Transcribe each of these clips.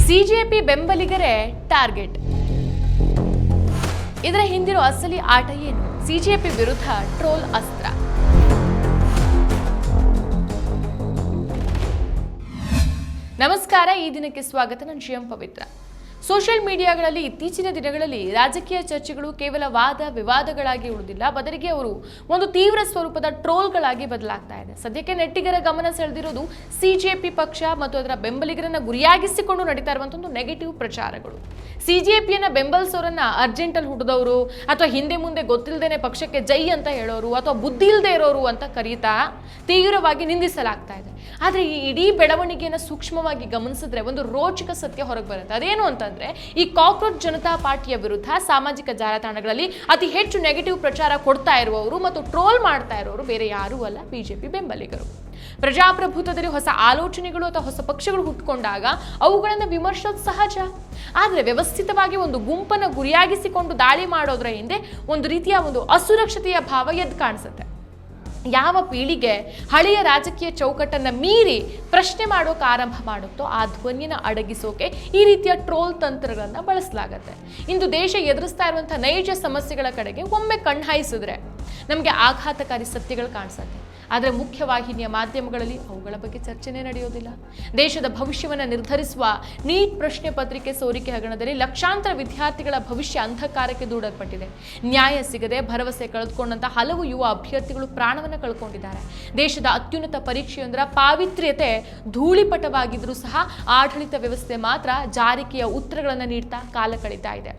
CJP ಬೆಂಬಲಿಗರೇ target. ಇದರ ಹಿಂದಿರೋ ಅಸಲಿ ಆಟ ಏನು? ಸಿಜೆಪಿ ವಿರುದ್ಧ ಟ್ರೋಲ್ ಅಸ್ತ್ರ. ನಮಸ್ಕಾರ, ಈ ದಿನಕ್ಕೆ ಸ್ವಾಗತ. ನಾನು ಶ್ರೀಯಂ ಪವಿತ್ರ. ಸೋಷಿಯಲ್ ಮೀಡಿಯಾಗಳಲ್ಲಿ ಇತ್ತೀಚಿನ ದಿನಗಳಲ್ಲಿ ರಾಜಕೀಯ ಚರ್ಚೆಗಳು ಕೇವಲ ವಾದ ವಿವಾದಗಳಾಗಿ ಉಳಿದಿಲ್ಲ, ಬದಲಿಗೆ ಅವರು ಒಂದು ತೀವ್ರ ಸ್ವರೂಪದ ಟ್ರೋಲ್ಗಳಾಗಿ ಬದಲಾಗ್ತಾ ಇದೆ. ಸದ್ಯಕ್ಕೆ ನೆಟ್ಟಿಗರ ಗಮನ ಸೆಳೆದಿರೋದು ಸಿಜೆಪಿ ಪಕ್ಷ ಮತ್ತು ಅದರ ಬೆಂಬಲಿಗರನ್ನ ಗುರಿಯಾಗಿಸಿಕೊಂಡು ನಡೀತಾ ಇರುವಂತಹ ಒಂದು ನೆಗೆಟಿವ್ ಪ್ರಚಾರಗಳು. ಸಿಜೆಪಿಯನ್ನ ಬೆಂಬಲಿಸೋರನ್ನ ಅರ್ಜೆಂಟಲ್ಲಿ ಹುಟ್ಟಿದವರು ಅಥವಾ ಹಿಂದೆ ಮುಂದೆ ಗೊತ್ತಿಲ್ಲದೇನೆ ಪಕ್ಷಕ್ಕೆ ಜೈ ಅಂತ ಹೇಳೋರು ಅಥವಾ ಬುದ್ಧಿ ಇಲ್ಲದೆ ಇರೋರು ಅಂತ ಕರೀತಾ ತೀವ್ರವಾಗಿ ನಿಂದಿಸಲಾಗ್ತಾ ಇದೆ. ಆದರೆ ಈ ಇಡೀ ಬೆಳವಣಿಗೆಯನ್ನು ಸೂಕ್ಷ್ಮವಾಗಿ ಗಮನಿಸಿದ್ರೆ ಒಂದು ರೋಚಕ ಸತ್ಯ ಹೊರಗೆ ಬರುತ್ತೆ. ಅದೇನು ಅಂತಂದ್ರೆ, ಈ ಕಾಕ್ರೋಚ್ ಜನತಾ ಪಾರ್ಟಿಯ ವಿರುದ್ಧ ಸಾಮಾಜಿಕ ಜಾಲತಾಣಗಳಲ್ಲಿ ಅತಿ ಹೆಚ್ಚು ನೆಗೆಟಿವ್ ಪ್ರಚಾರ ಕೊಡ್ತಾ ಇರುವವರು ಮತ್ತು ಟ್ರೋಲ್ ಮಾಡ್ತಾ ಇರೋರು ಬೇರೆ ಯಾರೂ ಅಲ್ಲ, ಬಿಜೆಪಿ ಬೆಂಬಲಿಗರು. ಪ್ರಜಾಪ್ರಭುತ್ವದಲ್ಲಿ ಹೊಸ ಆಲೋಚನೆಗಳು ಅಥವಾ ಹೊಸ ಪಕ್ಷಗಳು ಹುಟ್ಟುಕೊಂಡಾಗ ಅವುಗಳನ್ನು ವಿಮರ್ಶಿಸೋದು ಸಹಜ. ಆದರೆ ವ್ಯವಸ್ಥಿತವಾಗಿ ಒಂದು ಗುಂಪನ್ನು ಗುರಿಯಾಗಿಸಿಕೊಂಡು ದಾಳಿ ಮಾಡೋದ್ರ ಹಿಂದೆ ಒಂದು ರೀತಿಯ ಒಂದು ಅಸುರಕ್ಷತೆಯ ಭಾವ ಎದ್ದು ಕಾಣಿಸುತ್ತೆ. ಯಾವ ಪೀಳಿಗೆ ಹಳೆಯ ರಾಜಕೀಯ ಚೌಕಟ್ಟನ್ನು ಮೀರಿ ಪ್ರಶ್ನೆ ಮಾಡೋಕೆ ಆರಂಭ ಮಾಡುತ್ತೋ ಆ ಧ್ವನಿಯನ್ನು ಅಡಗಿಸೋಕೆ ಈ ರೀತಿಯ ಟ್ರೋಲ್ ತಂತ್ರಗಳನ್ನು ಬಳಸಲಾಗತ್ತೆ. ಇಂದು ದೇಶ ಎದುರಿಸ್ತಾ ಇರುವಂತಹ ನೈಜ ಸಮಸ್ಯೆಗಳ ಕಡೆಗೆ ಒಮ್ಮೆ ಕಣ್ಣಾಯಿಸಿದ್ರೆ ನಮಗೆ ಆಘಾತಕಾರಿ ಸತ್ಯಗಳು ಕಾಣಿಸುತ್ತೆ. ಆದರೆ ಮುಖ್ಯವಾಹಿನಿಯ ಮಾಧ್ಯಮಗಳಲ್ಲಿ ಅವುಗಳ ಬಗ್ಗೆ ಚರ್ಚೆನೇ ನಡೆಯೋದಿಲ್ಲ. ದೇಶದ ಭವಿಷ್ಯವನ್ನು ನಿರ್ಧರಿಸುವ ನೀಟ್ ಪ್ರಶ್ನೆ ಪತ್ರಿಕೆ ಸೋರಿಕೆ ಹಗರಣದಲ್ಲಿ ಲಕ್ಷಾಂತರ ವಿದ್ಯಾರ್ಥಿಗಳ ಭವಿಷ್ಯ ಅಂಧಕಾರಕ್ಕೆ ದೂಡಲ್ಪಟ್ಟಿದೆ. ನ್ಯಾಯ ಸಿಗದೆ ಭರವಸೆ ಕಳೆದುಕೊಂಡಂತ ಹಲವು ಯುವ ಅಭ್ಯರ್ಥಿಗಳು ಪ್ರಾಣವನ್ನು ಕಳ್ಕೊಂಡಿದ್ದಾರೆ. ದೇಶದ ಅತ್ಯುನ್ನತ ಪರೀಕ್ಷೆಯೊಂದರ ಪಾವಿತ್ರ್ಯತೆ ಧೂಳಿಪಟವಾಗಿದ್ರೂ ಸಹ ಆಡಳಿತ ವ್ಯವಸ್ಥೆ ಮಾತ್ರ ಜಾರಿಕೆಯ ಉತ್ತರಗಳನ್ನು ನೀಡ್ತಾ ಕಾಲ ಕಳೀತಾ ಇದೆ.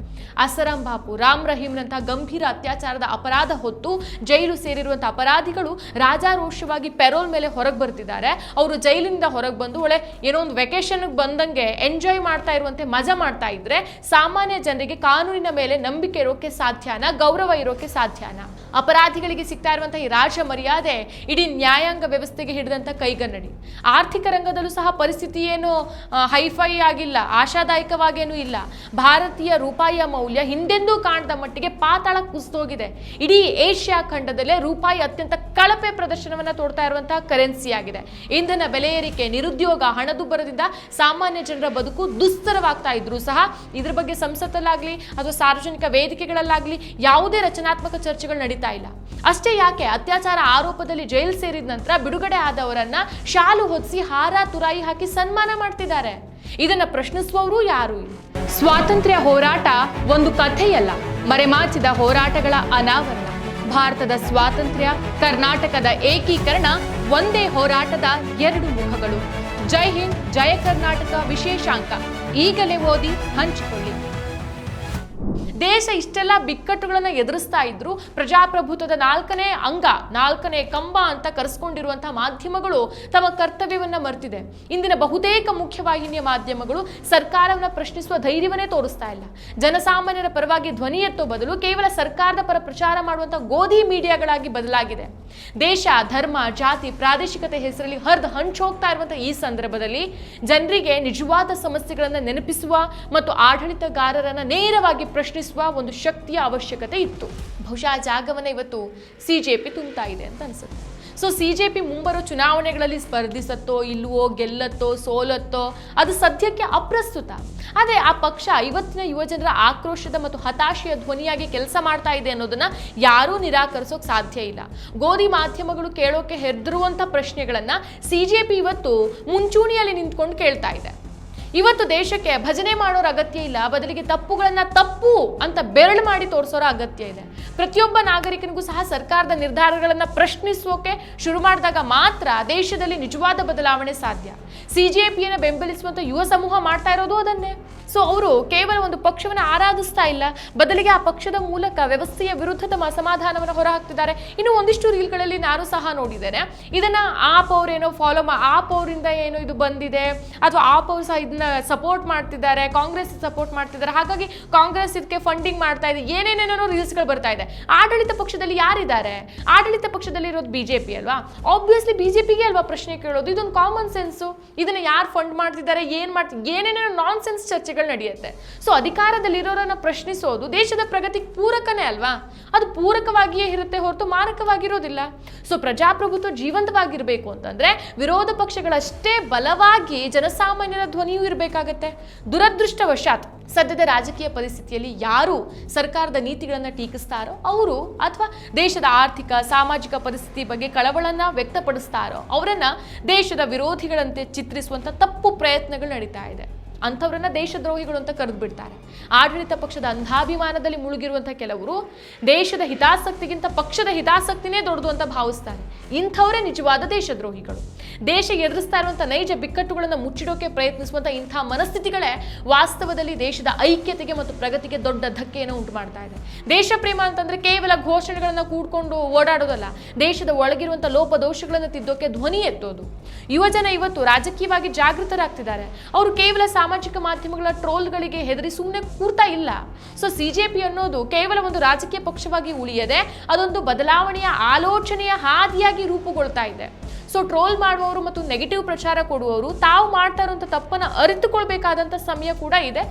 ಅಸರಾಂ ಬಾಪು, ರಾಮ್ ರಹೀಂನಂತಹ ಗಂಭೀರ ಅತ್ಯಾಚಾರದ ಅಪರಾಧ ಹೊತ್ತು ಜೈಲು ಸೇರಿರುವಂತಹ ಅಪರಾಧಿಗಳು ರಾಜಾರೋಷವಾಗಿ ಪೆರೋಲ್ ಮೇಲೆ ಹೊರಗೆ ಬರ್ತಿದ್ದಾರೆ. ಅವರು ಜೈಲಿನಿಂದ ಹೊರಗೆ ಬಂದು ಏನೋ ಒಂದು ವೆಕೇಶನ್ಗೆ ಬಂದಂಗೆ ಎಂಜಾಯ್ ಮಾಡ್ತಾ ಇರುವಂತೆ ಮಜಾ ಮಾಡ್ತಾ ಇದ್ರೆ ಸಾಮಾನ್ಯ ಜನರಿಗೆ ಕಾನೂನಿನ ಮೇಲೆ ನಂಬಿಕೆ ಇರೋಕೆ ಸಾಧ್ಯನಾ? ಗೌರವ ಇರೋಕೆ ಸಾಧ್ಯನಾ? ಅಪರಾಧಿಗಳಿಗೆ ಸಿಗ್ತಾ ಇರುವಂತಹ ಈ ರಾಜ ಮರ್ಯಾದೆ ಇಡೀ ನ್ಯಾಯಾಂಗ ವ್ಯವಸ್ಥೆಗೆ ಹಿಡಿದಂತ ಕೈಗನ್ನಡಿ. ಆರ್ಥಿಕ ರಂಗದಲ್ಲೂ ಸಹ ಪರಿಸ್ಥಿತಿ ಏನು ಹೈಫೈ ಆಗಿಲ್ಲ, ಆಶಾದಾಯಕವಾಗೇನೂ ಇಲ್ಲ. ಭಾರತೀಯ ರೂಪಾಯಿಯ ಮೌಲ್ಯ ಹಿಂದೆಂದೂ ಕಾಣದ ಮಟ್ಟಿಗೆ ಪಾತಾಳ ಕುಸಿದೋಗಿದೆ. ಇಡೀ ಏಷ್ಯಾ ಖಂಡದಲ್ಲೇ ರೂಪಾಯಿ ಅತ್ಯಂತ ಕಳಪೆ ಪ್ರದರ್ಶನವನ್ನು ತೋಡ್ತಾ ಇರುವಂತಹ ಕರೆನ್ಸಿ ಆಗಿದೆ. ಇಂಧನ ಬೆಲೆ ಏರಿಕೆ, ನಿರುದ್ಯೋಗ, ಹಣದುಬ್ಬರದಿಂದ ಸಾಮಾನ್ಯ ಜನರ ಬದುಕು ದುಸ್ತರವಾಗ್ತಾ ಇದ್ರು ಸಹ ಇದ್ರ ಬಗ್ಗೆ ಸಂಸತ್ತಲ್ಲಾಗ್ಲಿ ಅಥವಾ ಸಾರ್ವಜನಿಕ ವೇದಿಕೆಗಳಲ್ಲಾಗ್ಲಿ ಯಾವುದೇ ರಚನಾತ್ಮಕ ಚರ್ಚೆಗಳು ನಡೀತಾ ಇಲ್ಲ. ಅಷ್ಟೇ ಯಾಕೆ, ಅತ್ಯಾಚಾರ ಆರೋಪದಲ್ಲಿ ಜೈಲು ಸೇರಿದ ನಂತರ ಬಿಡುಗಡೆ ಆದವರನ್ನ ಶಾಲು ಹೊದಿಸಿ ಹಾರ ತುರಾಯಿ ಹಾಕಿ ಸನ್ಮಾನ ಮಾಡ್ತಿದ್ದಾರೆ. ಇದನ್ನ ಪ್ರಶ್ನಿಸುವವರು ಯಾರು ಇಲ್ಲ. ಸ್ವಾತಂತ್ರ್ಯ ಹೋರಾಟ ಒಂದು ಕಥೆಯಲ್ಲ, ಮರೆಮಾಚಿದ ಹೋರಾಟಗಳ ಅನಾವರಣ. ಭಾರತದ ಸ್ವಾತಂತ್ರ್ಯ, ಕರ್ನಾಟಕದ ಏಕೀಕರಣ ಒಂದೇ ಹೋರಾಟದ ಎರಡು ಮುಖಗಳು. ಜೈ ಹಿಂದ್, ಜಯ ಕರ್ನಾಟಕ ವಿಶೇಷಾಂಕ ಈಗಲೇ ಓದಿ ಹಂಚಿಕೊಳ್ಳಿ. ದೇಶ ಇಷ್ಟೆಲ್ಲ ಬಿಕ್ಕಟ್ಟುಗಳನ್ನು ಎದುರಿಸ್ತಾ ಇದ್ರು ಪ್ರಜಾಪ್ರಭುತ್ವದ ನಾಲ್ಕನೇ ಕಂಬ ಅಂತ ಕರೆಸ್ಕೊಂಡಿರುವಂತಹ ಮಾಧ್ಯಮಗಳು ತಮ್ಮ ಕರ್ತವ್ಯವನ್ನ ಮರೆತಿದೆ. ಇಂದಿನ ಬಹುತೇಕ ಮುಖ್ಯವಾಹಿನಿಯ ಮಾಧ್ಯಮಗಳು ಸರ್ಕಾರವನ್ನು ಪ್ರಶ್ನಿಸುವ ಧೈರ್ಯವನ್ನೇ ತೋರಿಸ್ತಾ ಇಲ್ಲ. ಜನಸಾಮಾನ್ಯರ ಪರವಾಗಿ ಧ್ವನಿ ಎತ್ತೋ ಬದಲು ಕೇವಲ ಸರ್ಕಾರದ ಪರ ಪ್ರಚಾರ ಮಾಡುವಂತಹ ಗೋಧಿ ಮೀಡಿಯಾಗಳಾಗಿ ಬದಲಾಗಿದೆ. ದೇಶ, ಧರ್ಮ, ಜಾತಿ, ಪ್ರಾದೇಶಿಕತೆ ಹೆಸರಲ್ಲಿ ಹಂಚೋಗ್ತಾ ಇರುವಂತಹ ಈ ಸಂದರ್ಭದಲ್ಲಿ ಜನರಿಗೆ ನಿಜವಾದ ಸಮಸ್ಯೆಗಳನ್ನು ನೆನಪಿಸುವ ಮತ್ತು ಆಡಳಿತಗಾರರನ್ನ ನೇರವಾಗಿ ಪ್ರಶ್ನಿಸುವ ಒಂದು ಶಕ್ತಿಯ ಅವಶ್ಯಕತೆ ಇತ್ತು. ಬಹುಶಃ ಆ ಜಾಗವನ್ನ ಇವತ್ತು ಸಿಜೆಪಿ ತುಂಬ್ತಾ ಇದೆ ಅಂತ ಅನ್ಸುತ್ತೆ. ಸೊ ಸಿಜೆಪಿ ಮುಂಬರೋ ಚುನಾವಣೆಗಳಲ್ಲಿ ಸ್ಪರ್ಧಿಸತ್ತೋ ಇಲ್ವೋ, ಗೆಲ್ಲತ್ತೋ ಸೋಲತ್ತೋ ಅದು ಸದ್ಯಕ್ಕೆ ಅಪ್ರಸ್ತುತ. ಆದರೆ ಆ ಪಕ್ಷ ಇವತ್ತಿನ ಯುವಜನರ ಆಕ್ರೋಶದ ಮತ್ತು ಹತಾಶೆಯ ಧ್ವನಿಯಾಗಿ ಕೆಲಸ ಮಾಡ್ತಾ ಇದೆ ಅನ್ನೋದನ್ನ ಯಾರೂ ನಿರಾಕರಿಸೋಕೆ ಸಾಧ್ಯ ಇಲ್ಲ. ಗೋಧಿ ಮಾಧ್ಯಮಗಳು ಕೇಳೋಕೆ ಹೆದರುವಂಥ ಪ್ರಶ್ನೆಗಳನ್ನ ಸಿಜೆಪಿ ಇವತ್ತು ಮುಂಚೂಣಿಯಲ್ಲಿ ನಿಂತ್ಕೊಂಡು ಕೇಳ್ತಾ ಇದೆ. ಇವತ್ತು ದೇಶಕ್ಕೆ ಭಜನೆ ಮಾಡೋರ ಅಗತ್ಯ ಇಲ್ಲ, ಬದಲಿಗೆ ತಪ್ಪುಗಳನ್ನ ತಪ್ಪು ಅಂತ ಬೆರಳು ಮಾಡಿ ತೋರಿಸೋರ ಅಗತ್ಯ ಇದೆ. ಪ್ರತಿಯೊಬ್ಬ ನಾಗರಿಕನಿಗೂ ಸಹ ಸರ್ಕಾರದ ನಿರ್ಧಾರಗಳನ್ನ ಪ್ರಶ್ನಿಸೋಕೆ ಶುರು ಮಾಡಿದಾಗ ಮಾತ್ರ ದೇಶದಲ್ಲಿ ನಿಜವಾದ ಬದಲಾವಣೆ ಸಾಧ್ಯ. ಸಿಜೆಪಿಯನ್ನು ಬೆಂಬಲಿಸುವಂತ ಯುವ ಸಮೂಹ ಮಾಡ್ತಾ ಇರೋದು ಅದನ್ನೇ. ಸೊ ಅವರು ಕೇವಲ ಒಂದು ಪಕ್ಷವನ್ನು ಆರಾಧಿಸ್ತಾ ಇಲ್ಲ, ಬದಲಿಗೆ ಆ ಪಕ್ಷದ ಮೂಲಕ ವ್ಯವಸ್ಥೆಯ ವಿರುದ್ಧ ತಮ್ಮ ಅಸಮಾಧಾನವನ್ನು ಹೊರಹಾಕ್ತಿದ್ದಾರೆ. ಇನ್ನು ಒಂದಿಷ್ಟು ರೀಲ್ಗಳಲ್ಲಿ ನಾನು ಸಹ ನೋಡಿದ್ದೇನೆ, ಇದನ್ನ ಆಪ್ ಅವ್ರೇನೋ ಆಪ್ ಅವರಿಂದ ಏನೋ ಇದು ಬಂದಿದೆ ಅಥವಾ ಆಪ್ ಅವರು ಸಹ ಇದನ್ನ ಸಪೋರ್ಟ್ ಮಾಡ್ತಿದ್ದಾರೆ, ಕಾಂಗ್ರೆಸ್ ಸಪೋರ್ಟ್ ಮಾಡ್ತಿದ್ದಾರೆ, ಹಾಗಾಗಿ ಕಾಂಗ್ರೆಸ್ ಇದಕ್ಕೆ ಫಂಡಿಂಗ್ ಮಾಡ್ತಾ ಇದೆ, ಏನೇನೇನೋ ರೀಲ್ಸ್ಗಳು ಬರ್ತಾ ಇದೆ. ಆಡಳಿತ ಪಕ್ಷದಲ್ಲಿ ಯಾರಿದ್ದಾರೆ? ಆಡಳಿತ ಪಕ್ಷದಲ್ಲಿ ಇರೋದು ಬಿಜೆಪಿ ಅಲ್ವಾ? ಆಬ್ವಿಯಸ್ಲಿ ಬಿಜೆಪಿಗೆ ಅಲ್ವಾ ಪ್ರಶ್ನೆ ಕೇಳೋದು. ಇದೊಂದು ಕಾಮನ್ ಸೆನ್ಸು. ಇದನ್ನ ಯಾರು ಫಂಡ್ ಮಾಡ್ತಿದ್ದಾರೆ, ಏನೇನೇನೋ ನಾನ್ ಸೆನ್ಸ್ ಚರ್ಚೆಗಳು ಚರ್ಚೆಗಳು ನಡೆಯುತ್ತೆ. ಸೊ ಅಧಿಕಾರದಲ್ಲಿರೋರನ್ನ ಪ್ರಶ್ನಿಸೋದು ದೇಶದ ಪ್ರಗತಿಗೆ ಪೂರಕನೇ ಅಲ್ವಾ? ಅದು ಪೂರಕವಾಗಿಯೇ ಇರುತ್ತೆ ಹೊರತು ಮಾರಕವಾಗಿರೋದಿಲ್ಲ. ಸೊ ಪ್ರಜಾಪ್ರಭುತ್ವ ಜೀವಂತವಾಗಿರ್ಬೇಕು ಅಂತಂದ್ರೆ ವಿರೋಧ ಪಕ್ಷಗಳಷ್ಟೇ ಬಲವಾಗಿ ಜನಸಾಮಾನ್ಯರ ಧ್ವನಿಯೂ ಇರಬೇಕಾಗತ್ತೆ. ದುರದೃಷ್ಟವಶಾತ್ ಸದ್ಯದ ರಾಜಕೀಯ ಪರಿಸ್ಥಿತಿಯಲ್ಲಿ ಯಾರು ಸರ್ಕಾರದ ನೀತಿಗಳನ್ನು ಟೀಕಿಸ್ತಾರೋ ಅವರು ಅಥವಾ ದೇಶದ ಆರ್ಥಿಕ ಸಾಮಾಜಿಕ ಪರಿಸ್ಥಿತಿ ಬಗ್ಗೆ ಕಳವಳನ್ನ ವ್ಯಕ್ತಪಡಿಸ್ತಾರೋ ಅವರನ್ನ ದೇಶದ ವಿರೋಧಿಗಳಂತೆ ಚಿತ್ರಿಸುವಂತ ತಪ್ಪು ಪ್ರಯತ್ನಗಳು ನಡೀತಾ ಇದೆ. ಅಂಥವ್ರನ್ನ ದೇಶದ್ರೋಹಿಗಳು ಅಂತ ಕರೆದು ಬಿಡ್ತಾರೆ. ಆಡಳಿತ ಪಕ್ಷದ ಅಂಧಾಭಿಮಾನದಲ್ಲಿ ಮುಳುಗಿರುವಂಥ ಕೆಲವರು ದೇಶದ ಹಿತಾಸಕ್ತಿಗಿಂತ ಪಕ್ಷದ ಹಿತಾಸಕ್ತಿನೇ ದೊಡ್ಡದು ಅಂತ ಭಾವಿಸ್ತಾರೆ. ಇಂಥವರೇ ನಿಜವಾದ ದೇಶದ್ರೋಹಿಗಳು. ದೇಶ ಎದುರಿಸ್ತಾ ಇರುವಂಥ ನೈಜ ಬಿಕ್ಕಟ್ಟುಗಳನ್ನು ಮುಚ್ಚಿಡೋಕೆ ಪ್ರಯತ್ನಿಸುವಂಥ ಇಂಥ ಮನಸ್ಥಿತಿಗಳೇ ವಾಸ್ತವದಲ್ಲಿ ದೇಶದ ಐಕ್ಯತೆಗೆ ಮತ್ತು ಪ್ರಗತಿಗೆ ದೊಡ್ಡ ಧಕ್ಕೆಯನ್ನು ಉಂಟು ಮಾಡ್ತಾ ಇದೆ. ದೇಶ ಪ್ರೇಮ ಅಂತಂದ್ರೆ ಕೇವಲ ಘೋಷಣೆಗಳನ್ನು ಕೂಡ್ಕೊಂಡು ಓಡಾಡೋದಲ್ಲ, ದೇಶದ ಒಳಗಿರುವಂಥ ಲೋಪದೋಷಗಳನ್ನು ತಿದ್ದೋಕೆ ಧ್ವನಿ ಎತ್ತೋದು. ಯುವಜನ ಇವತ್ತು ರಾಜಕೀಯವಾಗಿ ಜಾಗೃತರಾಗ್ತಿದ್ದಾರೆ. ಅವರು ಕೇವಲ ಸಾಮಾಜಿಕ ಮಾಧ್ಯಮಗಳ ಟ್ರೋಲ್ಗಳಿಗೆ ಹೆದರಿ ಸುಮ್ಮನೆ ಕೂರ್ತಾ ಇಲ್ಲ. ಸೊ ಸಿಜೆಪಿ ಅನ್ನೋದು ಕೇವಲ ಒಂದು ರಾಜಕೀಯ ಪಕ್ಷವಾಗಿ ಉಳಿಯದೆ ಅದೊಂದು ಬದಲಾವಣೆಯ ಆಲೋಚನೆಯ ಹಾದಿಯಾಗಿ ರೂಪುಗೊಳ್ತಾ ಇದೆ. ಸೊ ಟ್ರೋಲ್ ಮಾಡುವವರು ಮತ್ತು ನೆಗೆಟಿವ್ ಪ್ರಚಾರ ಕೊಡುವವರು ತಾವು ಮಾಡ್ತಾ ಇರುವಂಥ ತಪ್ಪನ್ನು ಅರಿತುಕೊಳ್ಬೇಕಾದಂಥ ಸಮಯ ಕೂಡ ಇದೆ.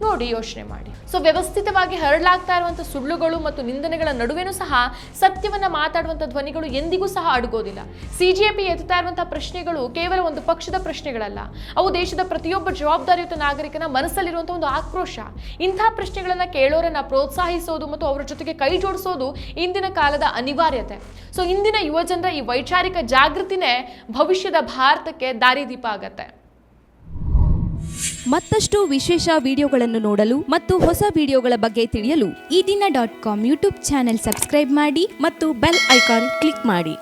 ನೋಡಿ, ಯೋಚನೆ ಮಾಡಿ. ಸೊ ವ್ಯವಸ್ಥಿತವಾಗಿ ಹರಡಲಾಗ್ತಾ ಇರುವಂಥ ಸುಳ್ಳುಗಳು ಮತ್ತು ನಿಂದನೆಗಳ ನಡುವೆನೂ ಸಹ ಸತ್ಯವನ್ನ ಮಾತಾಡುವಂಥ ಧ್ವನಿಗಳು ಎಂದಿಗೂ ಸಹ ಅಡಗೋದಿಲ್ಲ. ಸಿಜೆಪಿ ಎತ್ತುತ್ತಾ ಇರುವಂತಹ ಪ್ರಶ್ನೆಗಳು ಕೇವಲ ಒಂದು ಪಕ್ಷದ ಪ್ರಶ್ನೆಗಳಲ್ಲ, ಅವು ದೇಶದ ಪ್ರತಿಯೊಬ್ಬ ಜವಾಬ್ದಾರಿಯುತ ನಾಗರಿಕನ ಮನಸ್ಸಲ್ಲಿರುವಂತಹ ಒಂದು ಆಕ್ರೋಶ. ಇಂಥ ಪ್ರಶ್ನೆಗಳನ್ನ ಕೇಳೋರನ್ನ ಪ್ರೋತ್ಸಾಹಿಸೋದು ಮತ್ತು ಅವರ ಜೊತೆಗೆ ಕೈ ಜೋಡಿಸೋದು ಇಂದಿನ ಕಾಲದ ಅನಿವಾರ್ಯತೆ. ಸೊ ಇಂದಿನ ಯುವಜನರ ಈ ವೈಚಾರಿಕ ಜಾಗೃತಿನೇ ಭವಿಷ್ಯದ ಭಾರತಕ್ಕೆ ದಾರಿದೀಪ ಆಗತ್ತೆ. ಮತ್ತಷ್ಟು ವಿಶೇಷ ವಿಡಿಯೋಗಳನ್ನು ನೋಡಲು ಮತ್ತು ಹೊಸ ವಿಡಿಯೋಗಳ ಬಗ್ಗೆ ತಿಳಿಯಲು EDina.com ಯೂಟ್ಯೂಬ್ ಚಾನೆಲ್ ಸಬ್ಸ್ಕ್ರೈಬ್ ಮಾಡಿ ಮತ್ತು ಬೆಲ್ ಐಕಾನ್ ಕ್ಲಿಕ್ ಮಾಡಿ.